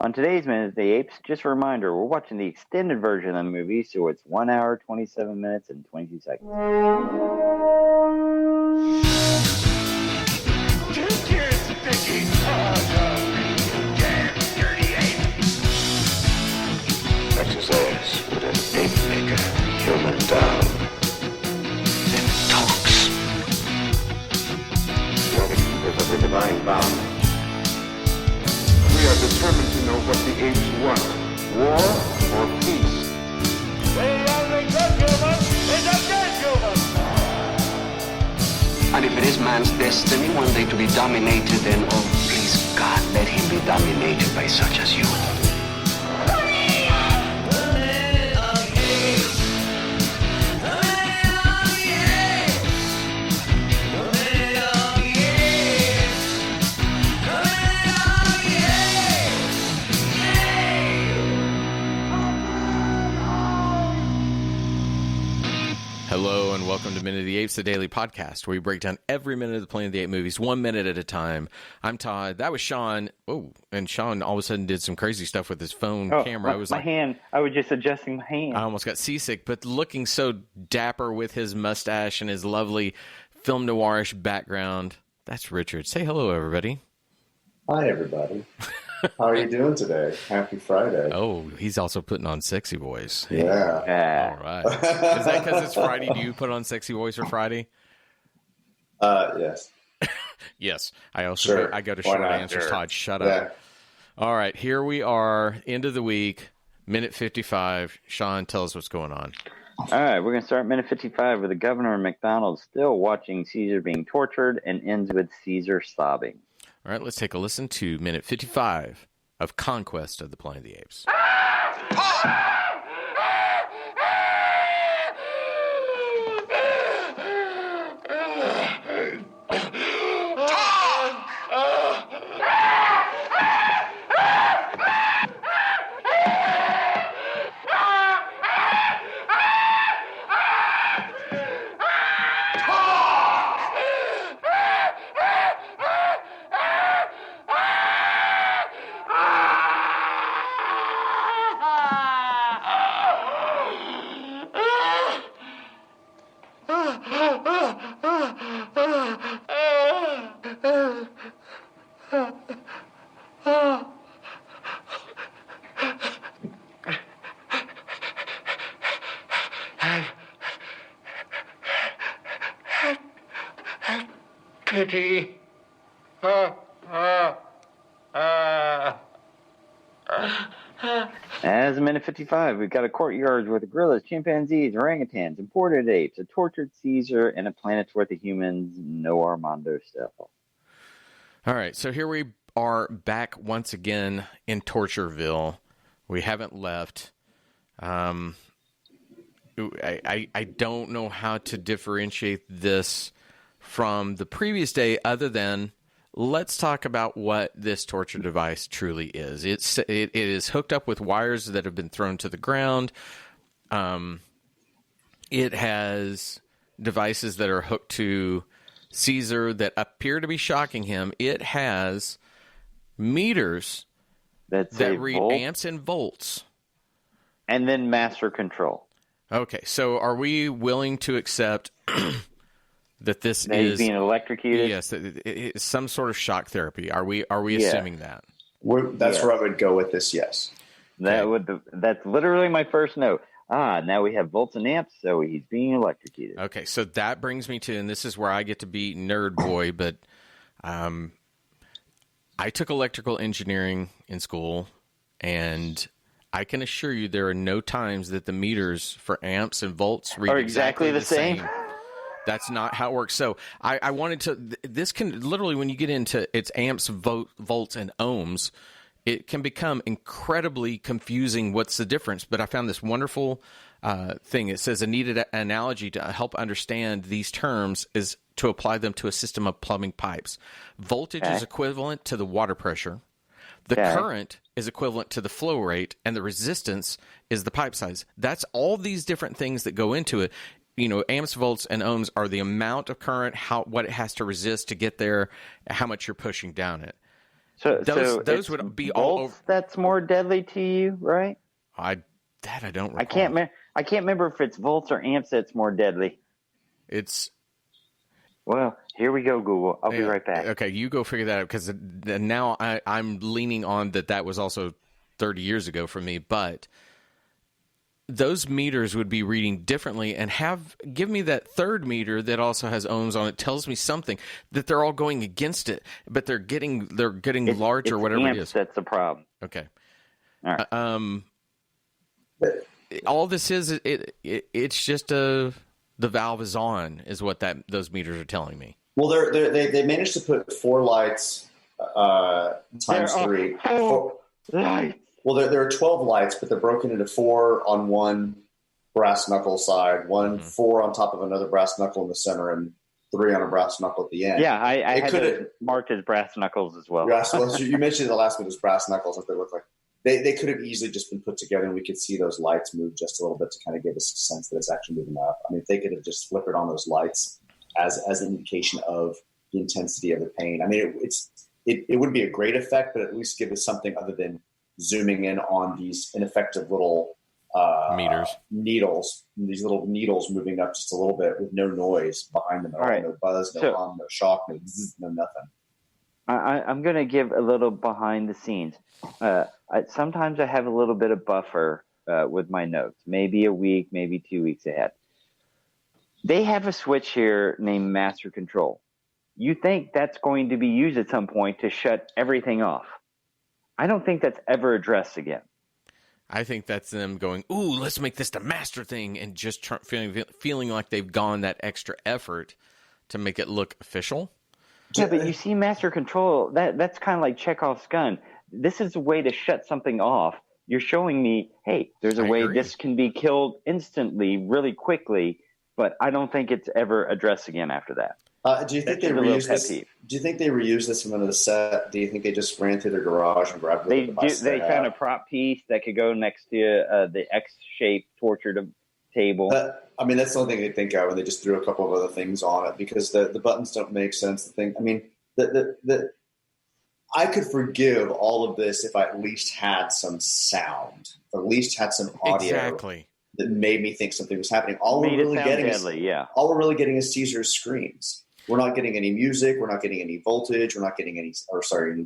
On today's Minute of the Apes, just a reminder, we're watching the extended version of the movie, so it's 1 hour, 27 minutes, and 22 seconds. Take your stinking paws off me, you damn dirty ape! Exercise with an ape maker, human down. Then it talks. Is of the divine bound. We are determined to know what the apes want, war or peace. The only good human is a dead human! And if it is man's destiny one day to be dominated, then, oh, please, God, let him be dominated by such as you. Hello and welcome to Minute of the Apes, the daily podcast where we break down every minute of the Planet of the Apes movies, 1 minute at a time. I'm Todd. That was Sean. Oh, and Sean all of a sudden did some crazy stuff with his phone camera. I was just adjusting my hand. I almost got seasick, but looking so dapper with his mustache and his lovely film noirish background. That's Richard. Say hello, everybody. Hi, everybody. How are you doing today? Happy Friday. Oh, he's also putting on sexy voice. Yeah. All right. Is that because it's Friday? Do you put on sexy voice for Friday? Yes. Yes. I also I go to short answers. Sure. Todd, shut up. All right. Here we are. End of the week. Minute 55. Sean, tell us what's going on. All right. We're going to start minute 55 with the governor of McDonald's still watching Caesar being tortured and ends with Caesar sobbing. All right, let's take a listen to minute 55 of Conquest of the Planet of the Apes. Pity. As of minute 55, we've got a courtyard with gorillas, chimpanzees, orangutans, imported apes, a tortured Caesar, and a planet's worth of humans. No Armando still. All right, so here we are back once again in Tortureville. We haven't left. I don't know how to differentiate this from the previous day other than let's talk about what this torture device truly is. It is hooked up with wires that have been thrown to the ground. It has devices that are hooked to Caesar that appear to be shocking him. It has meters that read amps and volts. And then master control. Okay, so are we willing to accept that this is being electrocuted? Yes, it's some sort of shock therapy. Are we assuming that? That's where I would go with this. Yes, that's literally my first note. Now we have volts and amps, so he's being electrocuted. Okay, so that brings me to, and this is where I get to be nerd boy, but I took electrical engineering in school, and I can assure you there are no times that the meters for amps and volts read exactly the same. That's not how it works. So I wanted to, this can literally, when you get into its amps, volts, and ohms, it can become incredibly confusing what's the difference. But I found this wonderful thing. It says a needed analogy to help understand these terms is to apply them to a system of plumbing pipes. Voltage is equivalent to the water pressure. The current is equivalent to the flow rate, and the resistance is the pipe size. That's all these different things that go into it. You know, amps, volts, and ohms are the amount of current, what it has to resist to get there, how much you're pushing down it. So those it's would be all volts over. that's more deadly to you, right? I don't recall. I can't remember if it's volts or amps that's more deadly. It's Well, here we go, Google. I'll be right back. Okay, you go figure that out, because now I'm leaning on that was also 30 years ago for me, but those meters would be reading differently, and give me that third meter that also has ohms on it, tells me something that they're all going against it, but they're getting large or whatever amps, it is. That's the problem. Okay. All right. All this is it's just the valve is on, is what those meters are telling me. Well, they managed to put 4 lights times 3. Lights. Well, there are 12 lights, but they're broken into 4 on one brass knuckle side, 4 on top of another brass knuckle in the center, and 3 on a brass knuckle at the end. Yeah, I had it marked as brass knuckles as well. Brass, well, you mentioned the last one was brass knuckles. What they look like. They could have easily just been put together, and we could see those lights move just a little bit to kind of give us a sense that it's actually moving up. I mean, if they could have just flickered on those lights as an indication of the intensity of the pain. I mean, it wouldn't be a great effect, but at least give us something other than zooming in on these ineffective little needles, these little needles moving up just a little bit with no noise behind them at all. Right. No buzz, no hum, no shock, no zzz, no nothing. I'm going to give a little behind the scenes. Sometimes I have a little bit of buffer with my notes, maybe a week, maybe 2 weeks ahead. They have a switch here named Master Control. You think that's going to be used at some point to shut everything off. I don't think that's ever addressed again. I think that's them going, ooh, let's make this the master thing, and just feeling like they've gone that extra effort to make it look official. Yeah, but you see Master Control, that's kind of like Chekhov's gun. This is a way to shut something off. You're showing me, hey, there's a way this can be killed instantly, really quickly, but I don't think it's ever addressed again after that. Do you think they reused this? Do you think they reused this from another set? Do you think they just ran through their garage and grabbed it? They found a prop piece that could go next to the X-shaped tortured table. I mean, that's the only thing they think of, and they just threw a couple of other things on it because the buttons don't make sense. I mean, I could forgive all of this if I at least had some sound, at least had some audio that made me think something was happening. All we're really getting is Caesar's screams. We're not getting any music. We're not getting any voltage. We're not getting any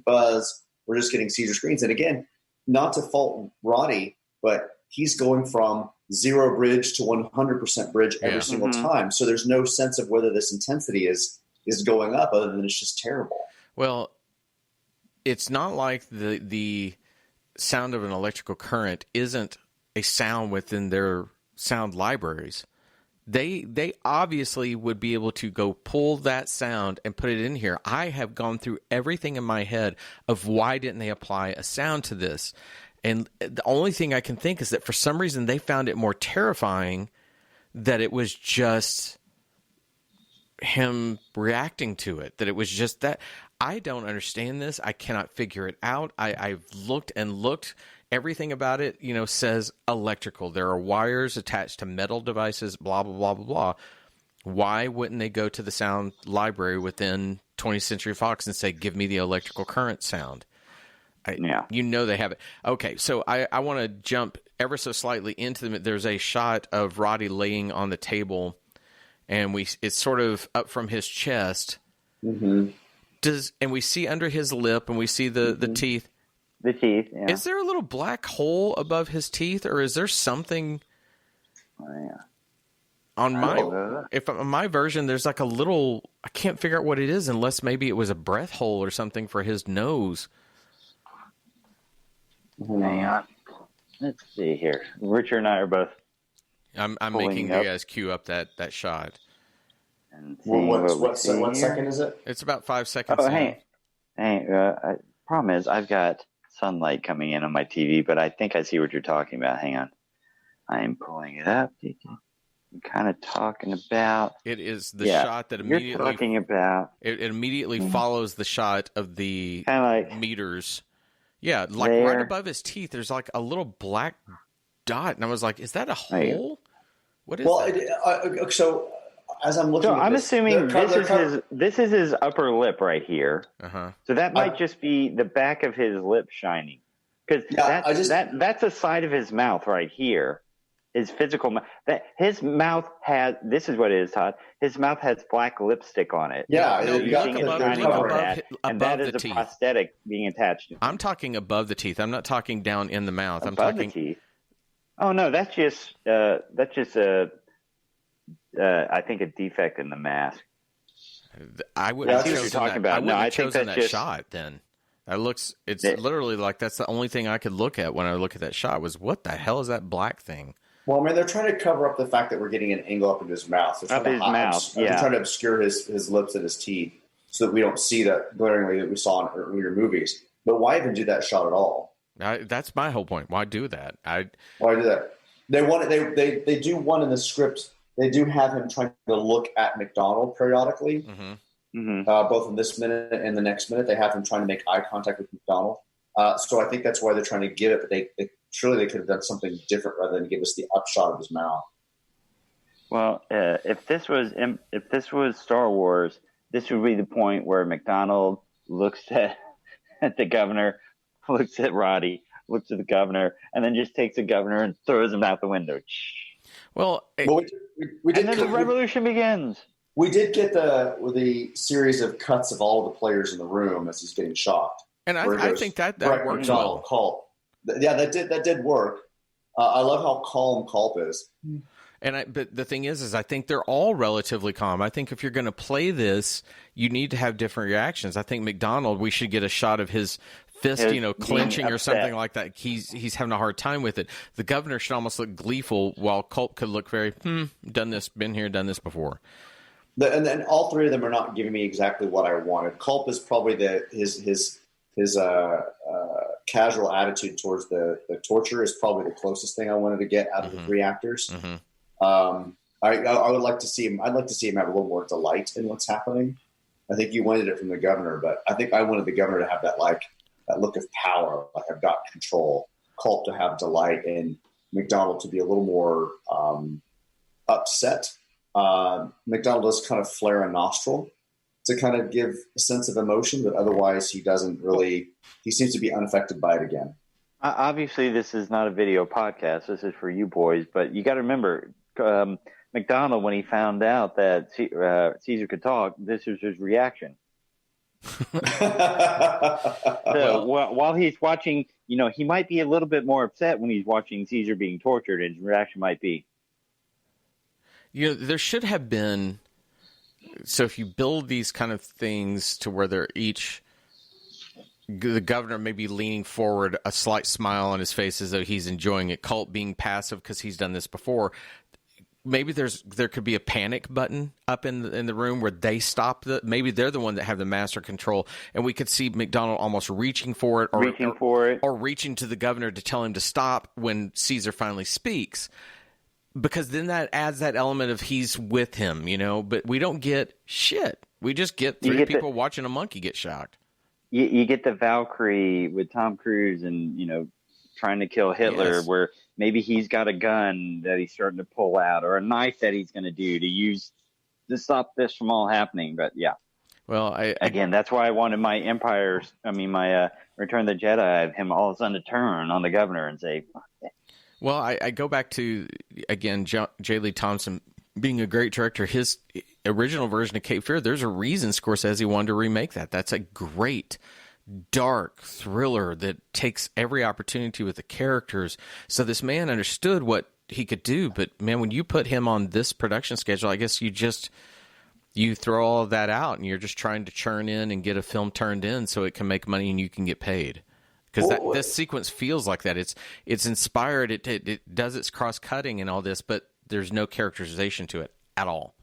buzz. We're just getting Caesar screams. And again, not to fault Roddy, but he's going from 0 bridge to 100% bridge every single time. So there's no sense of whether this intensity is going up other than it's just terrible. Well, it's not like the sound of an electrical current isn't a sound within their sound libraries. They obviously would be able to go pull that sound and put it in here. I have gone through everything in my head of why didn't they apply a sound to this? And the only thing I can think is that for some reason they found it more terrifying that it was just him reacting to it, that it was just that. I don't understand this. I cannot figure it out. I've looked and looked. Everything about it, says electrical. There are wires attached to metal devices, blah, blah, blah, blah, blah. Why wouldn't they go to the sound library within 20th Century Fox and say, give me the electrical current sound? They have it. Okay, so I want to jump ever so slightly into them. There's a shot of Roddy laying on the table, and it's sort of up from his chest. Mm-hmm. And we see under his lip, and we see the teeth. The teeth, yeah. Is there a little black hole above his teeth, or is there something? Oh, yeah. On my version, there's like a little. I can't figure out what it is, unless maybe it was a breath hole or something for his nose. Hang on. Let's see here. Richard and I are both. I'm making you guys cue up that shot. And what second is it? It's about 5 seconds. Oh, hey. Problem is, I've got sunlight coming in on my TV, but I think I see what you're talking about. Hang on. I'm pulling it up. I'm kind of talking about. It is the shot that immediately. You're talking about. It immediately follows the shot of the meters. Yeah, like there. Right above his teeth, there's like a little black dot, and I was like, "Is that a hole? What is that?" So as I'm looking, so at I'm this, assuming this is his upper lip right here. So that might just be the back of his lip shining, because that's the side of his mouth right here. His physical mouth. That his mouth has. This is what it is, Todd. His mouth has black lipstick on it. Yeah, no, you look above and that is the a teeth. prosthetic being attached to him. I'm talking above the teeth. I'm not talking down in the mouth. Above I'm talking the teeth. Oh no, that's just a. I think a defect in the mask. I wouldn't have chosen chosen that. About. I wouldn't have chosen that just, shot then. It's literally like that's the only thing I could look at when I look at that shot was what the hell is that black thing? Well, I mean, they're trying to cover up the fact that we're getting an angle up into his mouth. Up his mouth, They're trying to obscure his lips and his teeth so that we don't see that glaringly that we saw in earlier movies. But why even do that shot at all? That's my whole point. Why do that? Why do that? They do one in the script. They do have him trying to look at McDonald periodically. Both in this minute and the next minute, they have him trying to make eye contact with McDonald. So I think that's why they're trying to give it. But surely they could have done something different rather than give us the upshot of his mouth. Well, if this was Star Wars, this would be the point where McDonald looks at the governor, looks at Roddy, looks at the governor, and then just takes the governor and throws him out the window. Well, we did, and then the revolution begins. We did get the series of cuts of all of the players in the room as he's getting shot. And I think that works well. Culp. Yeah, that did work. I love how calm Culp is. But the thing is I think they're all relatively calm. I think if you're going to play this, you need to have different reactions. I think McDonald, we should get a shot of his fist, clenching or something like that. He's having a hard time with it. The governor should almost look gleeful, while Culp could look very, done this, been here, done this before. And then all three of them are not giving me exactly what I wanted. Culp is probably his casual attitude towards the torture is probably the closest thing I wanted to get out of the three actors. I would like to see him. I'd like to see him have a little more delight in what's happening. I think you wanted it from the governor, but I think I wanted the governor to have that look of power, like I've got control. Culp to have delight, and McDonald to be a little more upset. McDonald does kind of flare a nostril to kind of give a sense of emotion, but otherwise he doesn't really. He seems to be unaffected by it again. Obviously, this is not a video podcast. This is for you boys, but you got to remember, McDonald, when he found out that Caesar could talk, this was his reaction. So while he's watching, he might be a little bit more upset when he's watching Caesar being tortured, and his reaction might be. There should have been. So if you build these kind of things to where they're each, the governor may be leaning forward, a slight smile on his face as though he's enjoying it. Culp being passive because he's done this before. Maybe there could be a panic button up in the room where they stop maybe they're the one that have the master control, and we could see McDonald almost reaching for it or reaching to the governor to tell him to stop when Caesar finally speaks, because then that adds that element of he's with him, but we don't get shit. We just get three people watching a monkey get shocked. You get the Valkyrie with Tom Cruise and trying to kill Hitler, where maybe he's got a gun that he's starting to pull out, or a knife that he's going to do to use to stop this from all happening. But yeah, well, again, that's why I wanted my Return of the Jedi, of him all of a sudden to turn on the governor and say, "Fuck that." Well, I go back to again J. Lee Thompson being a great director. His original version of Cape Fear, there's a reason Scorsese wanted to remake that. That's a great dark thriller that takes every opportunity with the characters. So this man understood what he could do, but man, when you put him on this production schedule, I guess you throw all of that out and you're just trying to churn in and get a film turned in so it can make money and you can get paid. Because this sequence feels like that. It's inspired. It does its cross-cutting and all this, but there's no characterization to it at all.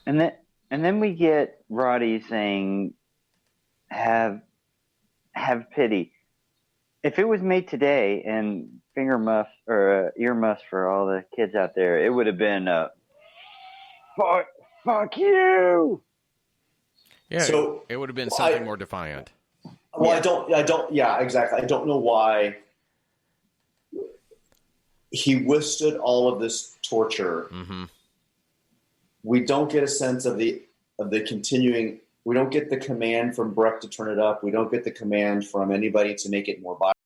And then we get Roddy saying, have pity. If it was made today, and finger muffs or ear muffs for all the kids out there, it would have been fuck you. Yeah, so it would have been something more defiant. Well, I don't. Yeah, exactly. I don't know why he withstood all of this torture we don't get a sense of the continuing. We don't get the command from Breck to turn it up. We don't get the command from anybody to make it more vibrant.